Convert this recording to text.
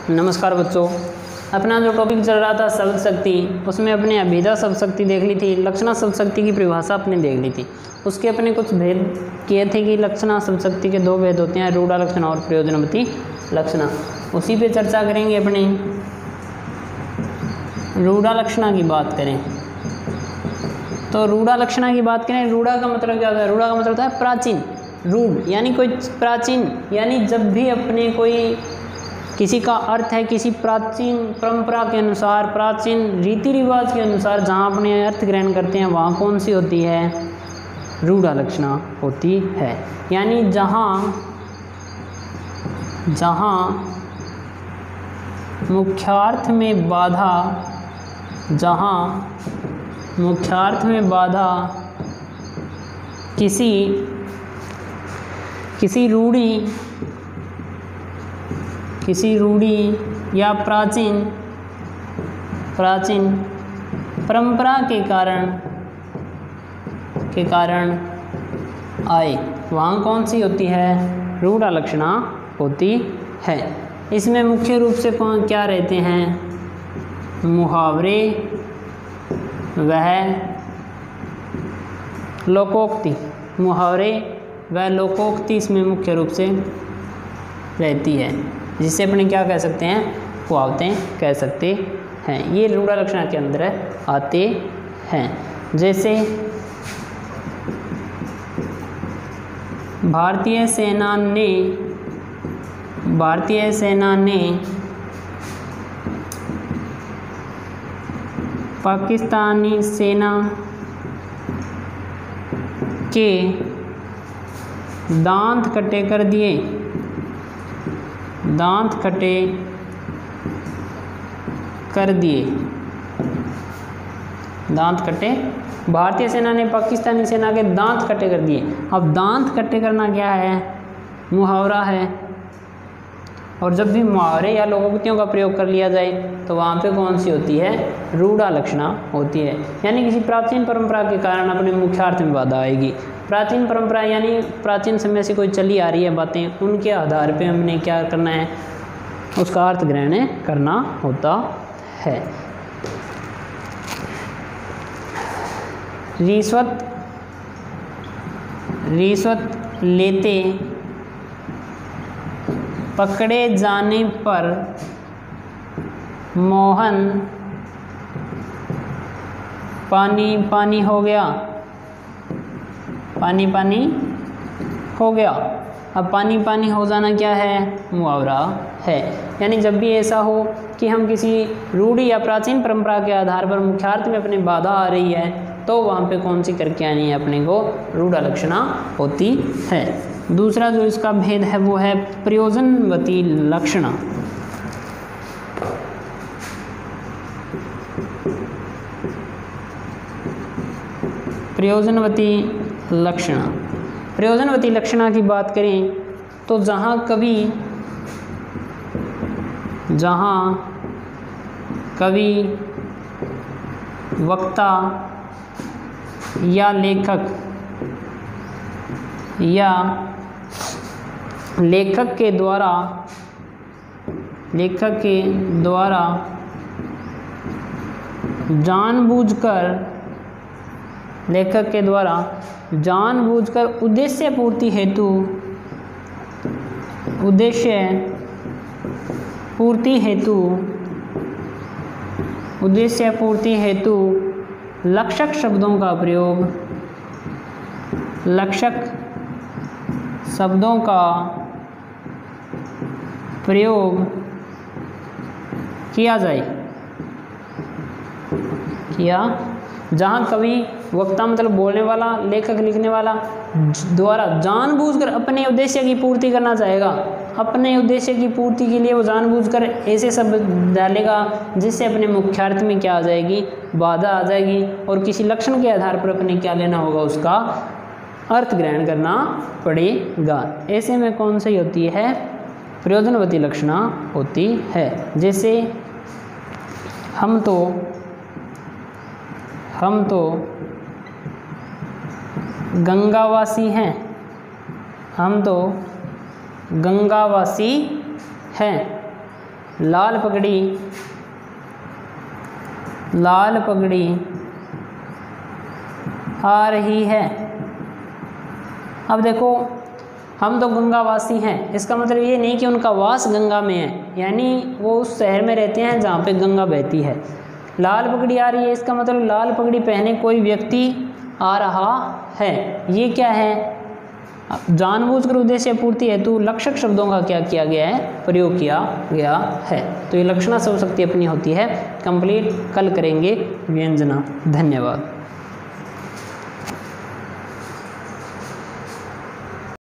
नमस्कार बच्चों, अपना जो टॉपिक चल रहा था शब्द शक्ति, उसमें अपने अभिधा शब्द शक्ति देख ली थी, लक्षणा शब्द शक्ति की परिभाषा अपने देख ली थी। उसके अपने कुछ भेद किए थे कि लक्षणा शब्द शक्ति के दो भेद होते हैं, रूढ़ा लक्षणा और प्रयोजनवती लक्षणा। उसी पे चर्चा करेंगे। अपने रूढ़ा लक्षणा की बात करें तो रूढ़ा लक्षणा की बात करें, रूढ़ा का मतलब क्या होता है? रूढ़ा का मतलब होता है प्राचीन। रूढ़ यानी कोई प्राचीन, यानी जब भी अपने कोई किसी का अर्थ है किसी प्राचीन परंपरा के अनुसार, प्राचीन रीति रिवाज के अनुसार जहाँ अपने अर्थ ग्रहण करते हैं, वहाँ कौन सी होती है? रूढ़ा लक्षणा होती है। यानी जहाँ मुख्यार्थ में बाधा किसी रूढ़ी या प्राचीन परंपरा के कारण आए, वहाँ कौन सी होती है? रूढ़ा लक्षणा होती है। इसमें मुख्य रूप से क्या रहते हैं? मुहावरे वह लोकोक्ति। मुहावरे वह लोकोक्ति इसमें मुख्य रूप से रहती है, जिसे अपने क्या कह सकते हैं? कहावतें कह सकते हैं। ये रूढ़ा लक्षणा के अंदर आते हैं। जैसे भारतीय सेना ने पाकिस्तानी सेना के दांत कटे कर दिए। भारतीय सेना ने पाकिस्तानी सेना के दांत कटे कर दिए। अब दांत कटे करना क्या है? मुहावरा है। और जब भी मुहावरे या लोकोक्तियों का प्रयोग कर लिया जाए तो वहाँ पे कौन सी होती है? रूढ़ा लक्षणा होती है। यानी किसी प्राचीन परंपरा के कारण अपने मुख्यार्थ में बाधा आएगी। प्राचीन परंपरा यानी प्राचीन समय से कोई चली आ रही है बातें, उनके आधार पे हमने क्या करना है? उसका अर्थ ग्रहण करना होता है। रिश्वत लेते पकड़े जाने पर मोहन पानी पानी हो गया। अब पानी पानी हो जाना क्या है? मुहावरा है। यानी जब भी ऐसा हो कि हम किसी रूढ़ी या प्राचीन परंपरा के आधार पर मुख्यार्थ में अपने बाधा आ रही है, तो वहाँ पे कौन सी करके आनी है? अपने को रूढ़ा लक्षणा होती है। दूसरा जो इसका भेद है वो है प्रयोजनवती लक्षणा। प्रयोजनवती लक्षणा की बात करें तो जहाँ कवि वक्ता या लेखक के द्वारा जानबूझकर उद्देश्य पूर्ति हेतु लक्षक शब्दों का प्रयोग किया जाए। जहाँ कवि वक्ता मतलब बोलने वाला, लेखक लिखने वाला द्वारा जानबूझकर अपने उद्देश्य की पूर्ति करना चाहेगा। अपने उद्देश्य की पूर्ति के लिए वो जानबूझकर ऐसे शब्द डालेगा जिससे अपने मुख्यार्थ में क्या आ जाएगी? बाधा आ जाएगी। और किसी लक्षण के आधार पर अपने क्या लेना होगा? उसका अर्थ ग्रहण करना पड़ेगा। ऐसे में कौन सी होती है? प्रयोजनवती लक्षणा होती है। जैसे हम तो गंगावासी हैं, हम तो गंगावासी हैं। लाल पगड़ी आ रही है। अब देखो, हम तो गंगावासी हैं, इसका मतलब ये नहीं कि उनका वास गंगा में है, यानी वो उस शहर में रहते हैं जहाँ पे गंगा बहती है। लाल पगड़ी आ रही है, इसका मतलब लाल पगड़ी पहने कोई व्यक्ति आ रहा है। ये क्या है? जानबूझकर उद्देश्य पूर्ति हेतु लक्षक शब्दों का क्या किया गया है? प्रयोग किया गया है। तो ये लक्षणा शब्द शक्ति अपनी होती है कंप्लीट। कल करेंगे व्यंजना। धन्यवाद।